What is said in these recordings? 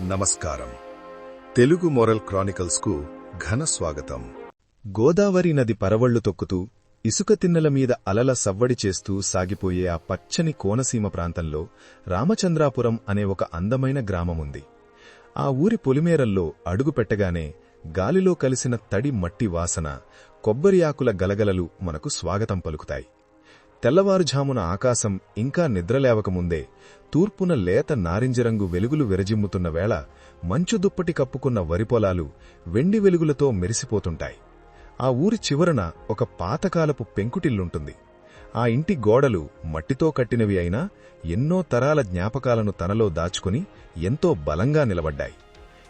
నమస్కారం. తెలుగు మొరల్ క్రానికల్స్కు ఘన స్వాగతం. గోదావరి నది పరవళ్లు తొక్కుతూ ఇసుక తిన్నెల మీద అలల సవ్వడి చేస్తూ సాగిపోయే ఆ పచ్చని కోనసీమ ప్రాంతంలో రామచంద్రాపురం అనే ఒక అందమైన గ్రామముంది. ఆ ఊరి పొలిమేరల్లో అడుగుపెట్టగానే గాలిలో కలిసిన తడి మట్టి వాసన, కొబ్బరి ఆకుల గలగలలు మనకు స్వాగతం పలుకుతాయి. తెల్లవారుఝామున ఆకాశం ఇంకా నిద్రలేవకముందే తూర్పున లేత నారింజరంగు వెలుగులు విరజిమ్ముతున్న వేళ మంచు దుప్పటి కప్పుకున్న వరిపొలాలు వెండి వెలుగులతో మెరిసిపోతుంటాయి. ఆ ఊరి చివరన ఒక పాతకాలపు పెంకుటిల్లుంటుంది. ఆ ఇంటి గోడలు మట్టితో కట్టినవి అయినా ఎన్నో తరాల జ్ఞాపకాలను తనలో దాచుకుని ఎంతో బలంగా నిలబడ్డాయి.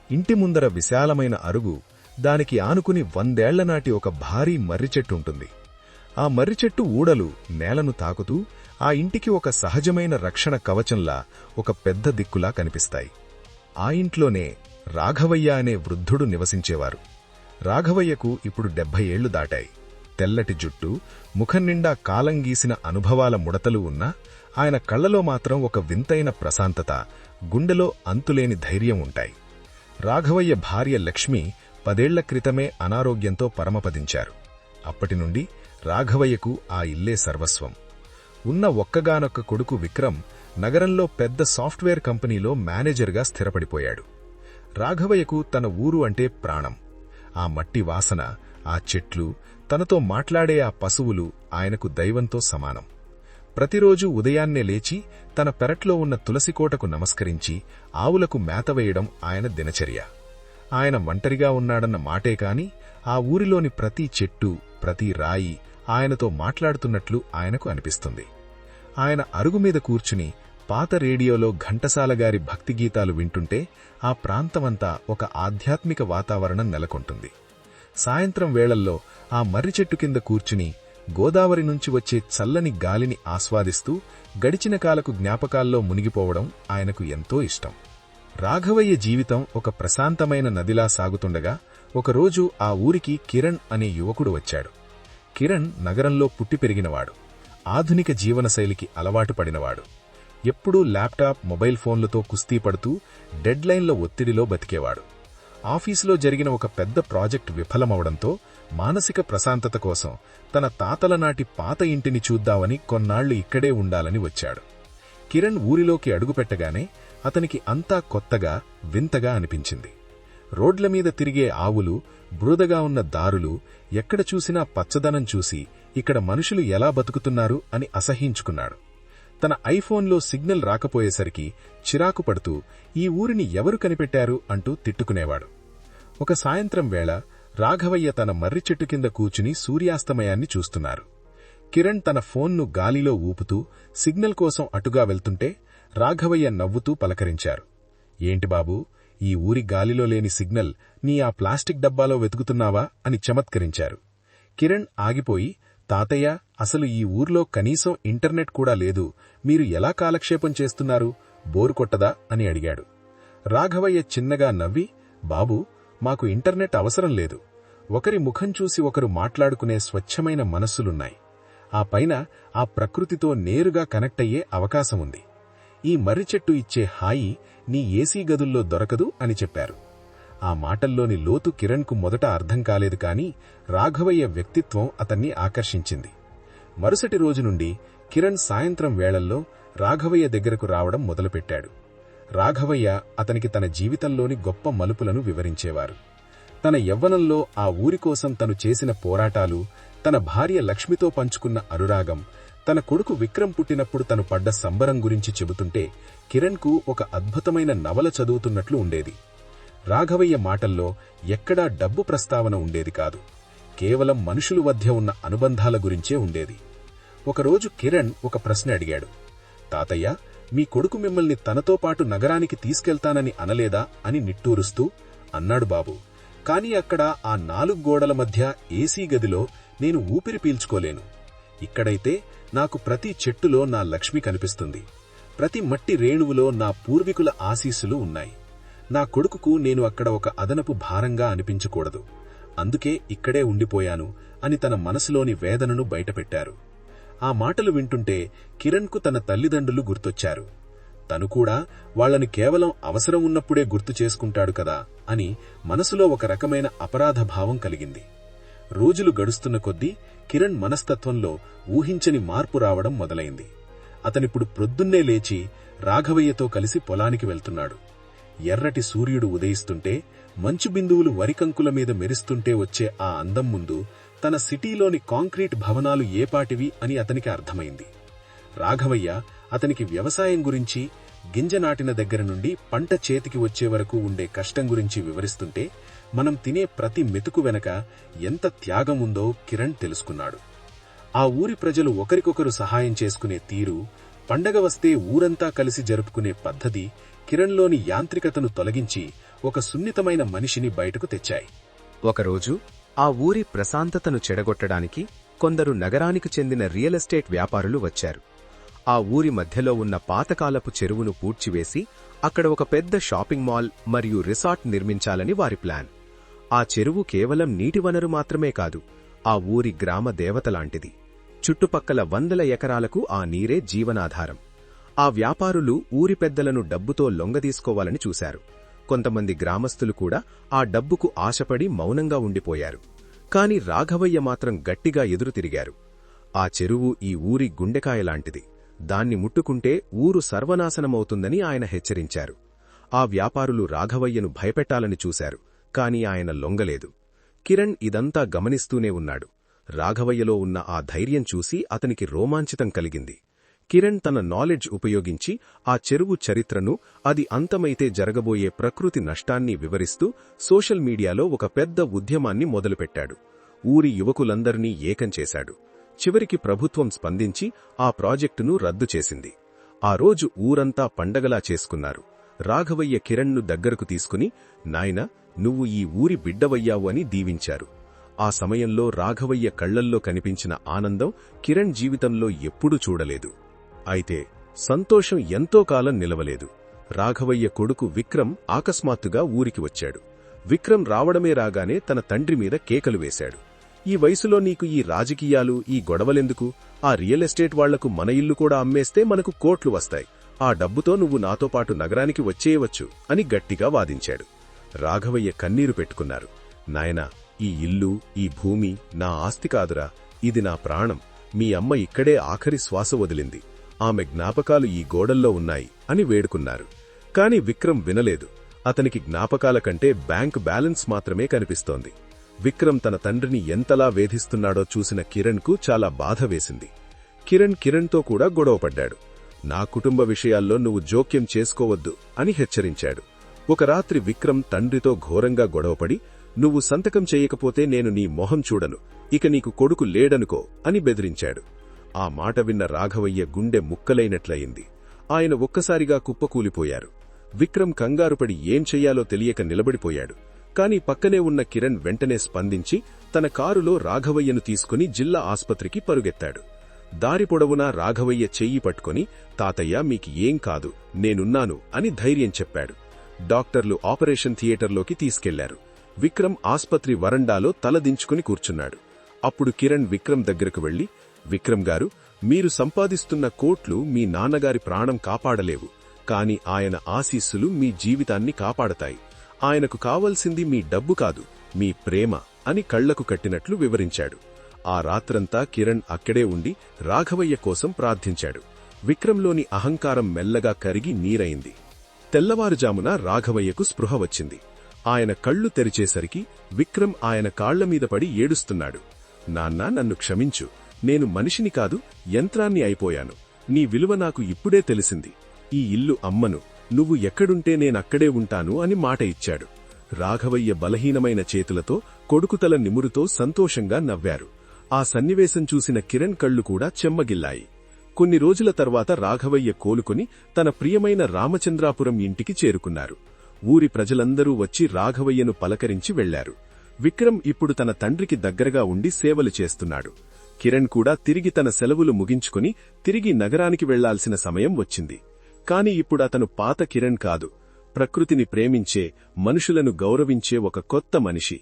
ఇంటి ముందర విశాలమైన అరుగు, దానికి ఆనుకుని 100 ఏళ్లనాటి ఒక భారీ మర్రిచెట్టుంటుంది. ఆ మర్రిచెట్టు ఊడలు నేలను తాకుతూ ఆ ఇంటికి ఒక సహజమైన రక్షణ కవచంలా, ఒక పెద్ద దిక్కులా కనిపిస్తాయి. ఆ ఇంట్లోనే రాఘవయ్య అనే వృద్ధుడు నివసించేవారు. రాఘవయ్యకు ఇప్పుడు 70 ఏళ్లు దాటాయి. తెల్లటి జుట్టు, ముఖం నిండా కాలం గీసిన అనుభవాల ముడతలు ఉన్నా ఆయన కళ్లలో మాత్రం ఒక వింతైన ప్రశాంతత, గుండెలో అంతులేని ధైర్యం ఉంటాయి. రాఘవయ్య భార్య లక్ష్మి 10 ఏళ్ల క్రితమే అనారోగ్యంతో పరమపదించారు. అప్పటినుండి రాఘవయ్యకు ఆ ఇల్లే సర్వస్వం. ఉన్న ఒక్కగానొక్క కొడుకు విక్రమ్ నగరంలో పెద్ద సాఫ్ట్వేర్ కంపెనీలో మేనేజర్గా స్థిరపడిపోయాడు. రాఘవయ్యకు తన ఊరు అంటే ప్రాణం. ఆ మట్టి వాసన, ఆ చెట్లు, తనతో మాట్లాడే ఆ పశువులు ఆయనకు దైవంతో సమానం. ప్రతిరోజూ ఉదయాన్నే లేచి తన పెరట్లో ఉన్న తులసికోటకు నమస్కరించి ఆవులకు మేతవేయడం ఆయన దినచర్య. ఆయన ఒంటరిగా ఉన్నాడన్న మాటే కాని ఆ ఊరిలోని ప్రతి చెట్టు, ప్రతి రాయి ఆయనతో మాట్లాడుతున్నట్లు ఆయనకు అనిపిస్తుంది. ఆయన అరుగుమీద కూర్చుని పాత రేడియోలో ఘంటసాలగారి భక్తిగీతాలు వింటుంటే ఆ ప్రాంతమంతా ఒక ఆధ్యాత్మిక వాతావరణం నెలకొంటుంది. సాయంత్రం వేళల్లో ఆ మర్రిచెట్టు కింద కూర్చుని గోదావరి నుంచి వచ్చే చల్లని గాలిని ఆస్వాదిస్తూ గడిచిన కాలకు జ్ఞాపకాల్లో మునిగిపోవడం ఆయనకు ఎంతో ఇష్టం. రాఘవయ్య జీవితం ఒక ప్రశాంతమైన నదిలా సాగుతుండగా ఒకరోజు ఆ ఊరికి కిరణ్ అనే యువకుడు వచ్చాడు. కిరణ్ నగరంలో పుట్టి పెరిగినవాడు. ఆధునిక జీవనశైలికి అలవాటు పడినవాడు. ఎప్పుడూ ల్యాప్టాప్, మొబైల్ ఫోన్లతో కుస్తీ పడుతూ డెడ్లైన్ల ఒత్తిడిలో బతికేవాడు. ఆఫీసులో జరిగిన ఒక పెద్ద ప్రాజెక్ట్ విఫలమవడంతో మానసిక ప్రశాంతత కోసం తన తాతల నాటి పాత ఇంటిని చూద్దామని కొన్నాళ్లు ఇక్కడే ఉండాలని వచ్చాడు. కిరణ్ ఊరిలోకి అడుగుపెట్టగానే అతనికి అంతా కొత్తగా, వింతగా అనిపించింది. రోడ్లమీద తిరిగే ఆవులు, బృదగా ఉన్న దారులు, ఎక్కడ చూసినా పచ్చదనం చూసి ఇక్కడ మనుషులు ఎలా బతుకుతున్నారు అని అసహ్యించుకున్నాడు. తన ఐఫోన్లో సిగ్నల్ రాకపోయేసరికి చిరాకు పడుతూ ఈ ఊరిని ఎవరు కనిపెట్టారు అంటూ తిట్టుకునేవాడు. ఒక సాయంత్రం వేళ రాఘవయ్య తన మర్రిచెట్టు కింద కూర్చుని సూర్యాస్తమయాన్ని చూస్తున్నారు. కిరణ్ తన ఫోన్ను గాలిలో ఊపుతూ సిగ్నల్ కోసం అటుగా వెళ్తుంటే రాఘవయ్య నవ్వుతూ పలకరించారు. ఏంటి బాబూ, ఈ ఊరి గాలిలో లేని సిగ్నల్ నీ ఆ ప్లాస్టిక్ డబ్బాలో వెతుకుతున్నావా అని చమత్కరించారు. కిరణ్ ఆగిపోయి, తాతయ్య, అసలు ఈ ఊర్లో కనీసం ఇంటర్నెట్ కూడా లేదు, మీరు ఎలా కాలక్షేపం చేస్తున్నారు, బోరు కొట్టదా అని అడిగాడు. రాఘవయ్య చిన్నగా నవ్వి, బాబూ, మాకు ఇంటర్నెట్ అవసరం లేదు. ఒకరి ముఖం చూసి ఒకరు మాట్లాడుకునే స్వచ్ఛమైన మనస్సులున్నాయి. ఆ పైన ఆ ప్రకృతితో నేరుగా కనెక్ట్ అయ్యే అవకాశముంది. ఈ మర్రిచెట్టు ఇచ్చే హాయి నీ ఏసీ గదుల్లో దొరకదు అని చెప్పారు. ఆ మాటల్లోని లోతు కిరణ్కు మొదట అర్థం కాలేదు కాని రాఘవయ్య వ్యక్తిత్వం అతన్ని ఆకర్షించింది. మరుసటి రోజు నుండి కిరణ్ సాయంత్రం వేళల్లో రాఘవయ్య దగ్గరకు రావడం మొదలుపెట్టాడు. రాఘవయ్య అతనికి తన జీవితంలోని గొప్ప మలుపులను వివరించేవారు. తన యవ్వనంలో ఆ ఊరికోసం తను చేసిన పోరాటాలు, తన భార్య లక్ష్మితో పంచుకున్న అనురాగం, తన కొడుకు విక్రమ్ పుట్టినప్పుడు తను పడ్డ సంబరం గురించి చెబుతుంటే కిరణ్కు ఒక అద్భుతమైన నవల చదువుతున్నట్లు ఉండేది. రాఘవయ్య మాటల్లో ఎక్కడా డబ్బు ప్రస్తావన ఉండేది కాదు. కేవలం మనుషుల మధ్య ఉన్న అనుబంధాల గురించే ఉండేది. ఒకరోజు కిరణ్ ఒక ప్రశ్న అడిగాడు. తాతయ్య, మీ కొడుకు మిమ్మల్ని తనతో పాటు నగరానికి తీసుకెళ్తానని అనలేదా అని నిట్టూరుస్తూ అన్నాడు. బాబు, కాని అక్కడ ఆ 4 గోడల మధ్య ఏసీ గదిలో నేను ఊపిరి పీల్చుకోలేను. ఇక్కడైతే నాకు ప్రతి చెట్టులో నా లక్ష్మి కనిపిస్తుంది. ప్రతి మట్టి రేణువులో నా పూర్వీకుల ఆశీస్సులు ఉన్నాయి. నా కొడుకుకు నేను అక్కడ ఒక అదనపు భారంగా అనిపించకూడదు. అందుకే ఇక్కడే ఉండిపోయాను అని తన మనసులోని వేదనను బయటపెట్టారు. ఆ మాటలు వింటుంటే కిరణ్కు తన తల్లిదండ్రులు గుర్తొచ్చారు. తను కూడా వాళ్లని కేవలం అవసరం ఉన్నప్పుడే గుర్తు చేసుకుంటాడు కదా అని మనసులో ఒక రకమైన అపరాధ భావం కలిగింది. రోజులు గడుస్తున్న కొద్దీ కిరణ్ మనస్తత్వంలో ఊహించని మార్పు రావడం మొదలైంది. అతనిప్పుడు ప్రొద్దున్నే లేచి రాఘవయ్యతో కలిసి పొలానికి వెళ్తున్నాడు. ఎర్రటి సూర్యుడు ఉదయిస్తుంటే, మంచు బిందువులు వరికంకుల మీద మెరుస్తుంటే వచ్చే ఆ అందం ముందు తన సిటీలోని కాంక్రీట్ భవనాలు ఏపాటివి అని అతనికి అర్థమైంది. రాఘవయ్య అతనికి వ్యవసాయం గురించి, గింజ నాటిన దగ్గర నుండి పంట చేతికి వచ్చే వరకు ఉండే కష్టం గురించి వివరిస్తుంటే, మనం తినే ప్రతి మెతుకు వెనక ఎంత త్యాగం ఉందో కిరణ్ తెలుసుకున్నాడు. ఆ ఊరి ప్రజలు ఒకరికొకరు సహాయం చేసుకునే తీరు, పండగ వస్తే ఊరంతా కలిసి జరుపుకునే పద్ధతి కిరణ్లోని యాంత్రికతను తొలగించి ఒక సున్నితమైన మనిషిని బయటకు తెచ్చాయి. ఒకరోజు ఆ ఊరి ప్రశాంతతను చెడగొట్టడానికి కొందరు నగరానికి చెందిన రియల్ ఎస్టేట్ వ్యాపారులు వచ్చారు. ఆ ఊరి మధ్యలో ఉన్న పాతకాలపు చెరువును పూడ్చివేసి అక్కడ ఒక పెద్ద షాపింగ్ మాల్ మరియు రిసార్ట్ నిర్మించాలని వారి ప్లాన్. ఆ చెరువు కేవలం నీటి వనరు మాత్రమే కాదు, ఆ ఊరి గ్రామ దేవతలాంటిది. చుట్టుపక్కల 100 ఎకరాలకు ఆ నీరే జీవనాధారం. ఆ వ్యాపారులు ఊరి పెద్దలను డబ్బుతో లొంగదీసుకోవాలని చూశారు. కొంతమంది గ్రామస్తులు కూడా ఆ డబ్బుకు ఆశపడి మౌనంగా ఉండిపోయారు. కాని రాఘవయ్య మాత్రం గట్టిగా ఎదురుతిరిగారు. ఆ చెరువు ఈ ఊరి గుండెకాయలాంటిది. దాన్ని ముట్టుకుంటే ఊరు సర్వనాశనమవుతుందని ఆయన హెచ్చరించారు. ఆ వ్యాపారులు రాఘవయ్యను భయపెట్టాలని చూశారు, కాని ఆయన లొంగలేదు. కిరణ్ ఇదంతా గమనిస్తూనే ఉన్నాడు. రాఘవయ్యలో ఉన్న ఆ ధైర్యం చూసి అతనికి రోమాంచితం కలిగింది. కిరణ్ తన నాలెడ్జ్ ఉపయోగించి ఆ చెరువు చరిత్రను, అది అంతమైతే జరగబోయే ప్రకృతి నష్టాన్ని వివరిస్తూ సోషల్ మీడియాలో ఒక పెద్ద ఉద్యమాన్ని మొదలుపెట్టాడు. ఊరి యువకులందర్నీ ఏకం చేశాడు. చివరికి ప్రభుత్వం స్పందించి ఆ ప్రాజెక్టును రద్దు చేసింది. ఆ రోజు ఊరంతా పండగలా చేసుకున్నారు. రాఘవయ్య కిరణ్ను దగ్గరకు తీసుకుని, నాయనా, నువ్వు ఈ ఊరి బిడ్డవయ్యావు అని దీవించారు. ఆ సమయంలో రాఘవయ్య కళ్లల్లో కనిపించిన ఆనందం కిరణ్ జీవితంలో ఎప్పుడూ చూడలేదు. అయితే సంతోషం ఎంతో కాలం నిలవలేదు. రాఘవయ్య కొడుకు విక్రమ్ అకస్మాత్తుగా ఊరికి వచ్చాడు. విక్రమ్ రావడమే రాగానే తన తండ్రి మీద కేకలు వేశాడు. ఈ వయసులో నీకు ఈ రాజకీయాలు, ఈ గొడవలెందుకు? ఆ రియల్ ఎస్టేట్ వాళ్లకు మన ఇల్లు కూడా అమ్మేస్తే మనకు కోట్లు వస్తాయి. ఆ డబ్బుతో నువ్వు నాతో పాటు నగరానికి వచ్చేయవచ్చు అని గట్టిగా వాదించాడు. రాఘవయ్య కన్నీరు పెట్టుకున్నారు. నాయనా, ఈ ఇల్లు, ఈ భూమి నా ఆస్తి కాదురా, ఇది నా ప్రాణం. మీ అమ్మ ఇక్కడే ఆఖరి శ్వాస వదిలింది. ఆమె జ్ఞాపకాలు ఈ గోడల్లో ఉన్నాయి అని వేడుకున్నారు. కాని విక్రమ్ వినలేదు. అతనికి జ్ఞాపకాల కంటే బ్యాంక్ బ్యాలెన్స్ మాత్రమే కనిపిస్తోంది. విక్రమ్ తన తండ్రిని ఎంతలా వేధిస్తున్నాడో చూసిన కిరణ్కు చాలా బాధ వేసింది. కిరణ్తో కూడా గొడవపడ్డాడు. నా కుటుంబ విషయాల్లో నువ్వు జోక్యం చేసుకోవద్దు అని హెచ్చరించాడు. ఒక రాత్రి విక్రమ్ తండ్రితో ఘోరంగా గొడవపడి, నువ్వు సంతకం చేయకపోతే నేను నీ మొహం చూడను, ఇక నీకు కొడుకు లేడనుకో అని బెదిరించాడు. ఆ మాట విన్న రాఘవయ్య గుండె ముక్కలైనట్లయింది. ఆయన ఒక్కసారిగా కుప్పకూలిపోయారు. విక్రమ్ కంగారుపడి ఏం చెయ్యాలో తెలియక నిలబడిపోయాడు. కాని పక్కనే ఉన్న కిరణ్ వెంటనే స్పందించి తన కారులో రాఘవయ్యను తీసుకుని జిల్లా ఆస్పత్రికి పరుగెత్తాడు. దారి పొడవునా రాఘవయ్య చెయ్యి పట్టుకుని, తాతయ్య, మీకు ఏం కాదు, నేనున్నాను అని ధైర్యం చెప్పాడు. డాక్టర్లు ఆపరేషన్ థియేటర్లోకి తీసుకెళ్లారు. విక్రమ్ ఆస్పత్రి వరండాలో తలదించుకుని కూర్చున్నాడు. అప్పుడు కిరణ్ విక్రమ్ దగ్గరకు వెళ్లి, విక్రమ్ గారు, మీరు సంపాదిస్తున్న కోట్లు మీ నాన్నగారి ప్రాణం కాపాడలేవు, కాని ఆయన ఆశీస్సులు మీ జీవితాన్ని కాపాడతాయి. ఆయనకు కావలసింది మీ డబ్బు కాదు, మీ ప్రేమ అని కళ్లకు కట్టినట్లు వివరించాడు. ఆ రాత్రంతా కిరణ్ అక్కడే ఉండి రాఘవయ్య కోసం ప్రార్థించాడు. విక్రమ్లోని అహంకారం మెల్లగా కరిగి నీరైంది. తెల్లవారుజామున రాఘవయ్యకు స్పృహ వచ్చింది. ఆయన కళ్లు తెరిచేసరికి విక్రమ్ ఆయన కాళ్లమీద పడి ఏడుస్తున్నాడు. నాన్నా, నన్ను క్షమించు, నేను మనిషిని కాదు, యంత్రాన్ని అయిపోయాను. నీ విలువ నాకు ఇప్పుడే తెలిసింది. ఈ ఇల్లు అమ్మను, నువ్వు ఎక్కడుంటే నేనక్కడే ఉంటాను అని మాట ఇచ్చాడు. రాఘవయ్య బలహీనమైన చేతులతో కొడుకుతల నిమురుతో సంతోషంగా నవ్వారు. ఆ సన్నివేశం చూసిన కిరణ్ కళ్లు కూడా చెమ్మగిల్లాయి. కొన్ని రోజుల తర్వాత రాఘవయ్య కోలుకుని తన ప్రియమైన రామచంద్రాపురం ఇంటికి చేరుకున్నారు. ఊరి ప్రజలందరూ వచ్చి రాఘవయ్యను పలకరించి వెళ్లారు. విక్రమ్ ఇప్పుడు తన తండ్రికి దగ్గరగా ఉండి సేవలు చేస్తున్నాడు. కిరణ్ కూడా తిరిగి తన సెలవులు ముగించుకుని తిరిగి నగరానికి వెళ్లాల్సిన సమయం వచ్చింది. కాని ఇప్పుడు అతను పాత కిరణ్ కాదు, ప్రకృతిని ప్రేమించే, మనుషులను గౌరవించే ఒక కొత్త మనిషి.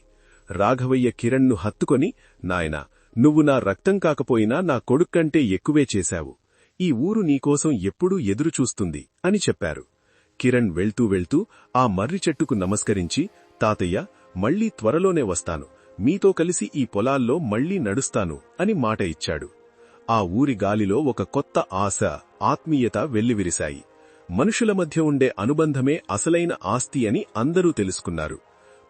రాఘవయ్య కిరణ్ను హత్తుకొని, నాయనా, నువ్వు నా రక్తం కాకపోయినా నా కొడుక్కంటే ఎక్కువే చేశావు. ఈ ఊరు నీకోసం ఎప్పుడూ ఎదురుచూస్తుంది అని చెప్పారు. కిరణ్ వెళ్తూ వెళ్తూ ఆ మర్రి చెట్టుకు నమస్కరించి, తాతయ్య, మళ్లీ త్వరలోనే వస్తాను, మీతో కలిసి ఈ పొలాల్లో మళ్లీ నడుస్తాను అని మాట ఇచ్చాడు. ఆ ఊరి గాలిలో ఒక కొత్త ఆశ, ఆత్మీయత వెల్లివిరిశాయి. మనుషుల మధ్య ఉండే అనుబంధమే అసలైన ఆస్తి అని అందరూ తెలుసుకున్నారు.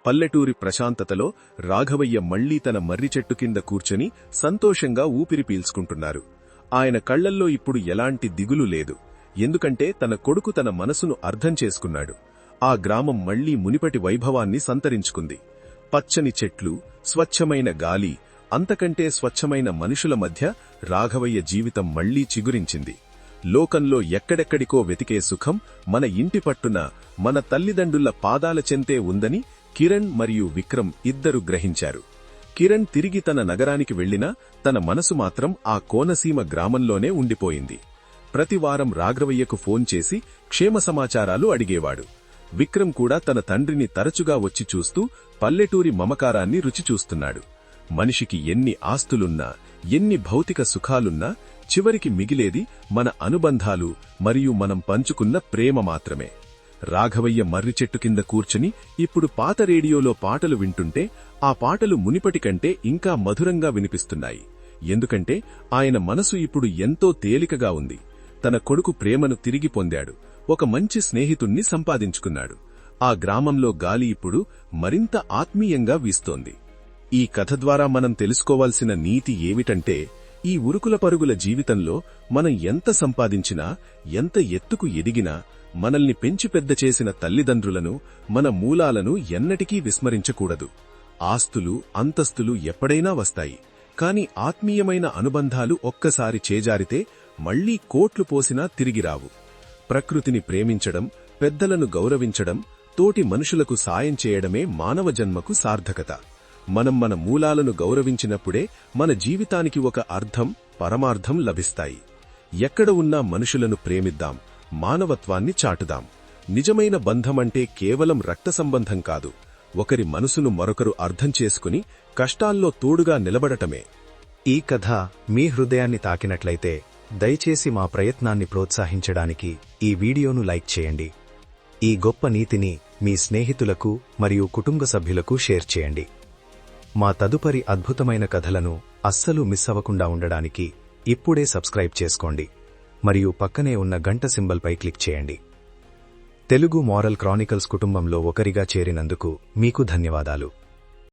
పల్లెటూరి ప్రశాంతతలో రాఘవయ్య మళ్లీ తన మర్రి చెట్టు కింద కూర్చొని సంతోషంగా ఊపిరి పీల్చుకుంటున్నారు. ఆయన కళ్లల్లో ఇప్పుడు ఎలాంటి దిగులు లేదు. ఎందుకంటే తన కొడుకు తన మనసును అర్థం చేసుకున్నాడు. ఆ గ్రామం మళ్లీ మునిపటి వైభవాన్ని సంతరించుకుంది. పచ్చని చెట్లు, స్వచ్ఛమైన గాలి, అంతకంటే స్వచ్ఛమైన మనుషుల మధ్య రాఘవయ్య జీవితం మళ్లీ చిగురించింది. లోకంలో ఎక్కడెక్కడికో వెతికే సుఖం మన ఇంటి పట్టున, మన తల్లిదండ్రుల పాదాల చెంతే ఉందని కిరణ్ మరియు విక్రమ్ ఇద్దరు గ్రహించారు. కిరణ్ తిరిగి తన నగరానికి వెళ్లినా తన మనసు మాత్రం ఆ కోనసీమ గ్రామంలోనే ఉండిపోయింది. ప్రతివారం రాఘవయ్యకు ఫోన్ చేసి క్షేమ సమాచారాలు అడిగేవాడు. విక్రమ్ కూడా తన తండ్రిని తరచుగా వచ్చి చూస్తూ పల్లెటూరి మమకారాన్ని రుచిచూస్తున్నాడు. మనిషికి ఎన్ని ఆస్తులున్నా, ఎన్ని భౌతిక సుఖాలున్నా చివరికి మిగిలేది మన అనుబంధాలు మరియు మనం పంచుకున్న ప్రేమ మాత్రమే. రాఘవయ్య మర్రి చెట్టు కింద కూర్చుని ఇప్పుడు పాత రేడియోలో పాటలు వింటుంటే ఆ పాటలు మునిపటి కంటే ఇంకా మధురంగా వినిపిస్తున్నాయి. ఎందుకంటే ఆయన మనసు ఇప్పుడు ఎంతో తేలికగా ఉంది. తన కొడుకు ప్రేమను తిరిగి పొందాడు. ఒక మంచి స్నేహితుణ్ణి సంపాదించుకున్నాడు. ఆ గ్రామంలో గాలి ఇప్పుడు మరింత ఆత్మీయంగా వీస్తోంది. ఈ కథ ద్వారా మనం తెలుసుకోవాల్సిన నీతి ఏమిటంటే, ఈ ఉరుకుల పరుగుల జీవితంలో మనం ఎంత సంపాదించినా, ఎంత ఎత్తుకు ఎదిగినా, మనల్ని పెంచి పెద్ద చేసిన తల్లిదండ్రులను, మన మూలాలను ఎన్నటికీ విస్మరించకూడదు. ఆస్తులు, అంతస్తులు ఎప్పుడైనా వస్తాయి. కాని ఆత్మీయమైన అనుబంధాలు ఒక్కసారి చేజారితే మళ్లీ కోట్లు పోసినా తిరిగిరావు. ప్రకృతిని ప్రేమించడం, పెద్దలను గౌరవించడం, తోటి మనుషులకు సాయం చేయడమే మానవ జన్మకు సార్థకత. మనం మన మూలాలను గౌరవించినప్పుడే మన జీవితానికి ఒక అర్థం, పరమార్థం లభిస్తాయి. ఎక్కడ ఉన్నా మనుషులను ప్రేమిద్దాం, మానవత్వాన్ని చాటుదాం. నిజమైన బంధమంటే కేవలం రక్త సంబంధం కాదు, ఒకరి మనసును మరొకరు అర్థం చేసుకుని కష్టాల్లో తోడుగా నిలబడటమే. ఈ కథ మీ హృదయాన్ని తాకినట్లయితే దయచేసి మా ప్రయత్నాన్ని ప్రోత్సహించడానికి ఈ వీడియోను లైక్ చేయండి. ఈ గొప్ప నీతిని మీ స్నేహితులకు మరియు కుటుంబ సభ్యులకు షేర్ చేయండి. మా తదుపరి అద్భుతమైన కథలను అస్సలు మిస్ అవ్వకుండా ఉండడానికి ఇప్పుడే సబ్స్క్రైబ్ చేసుకోండి మరియు పక్కనే ఉన్న గంట సింబల్పై క్లిక్ చేయండి. తెలుగు మోరల్ క్రానికల్స్ కుటుంబంలో ఒకరిగా చేరినందుకు మీకు ధన్యవాదాలు.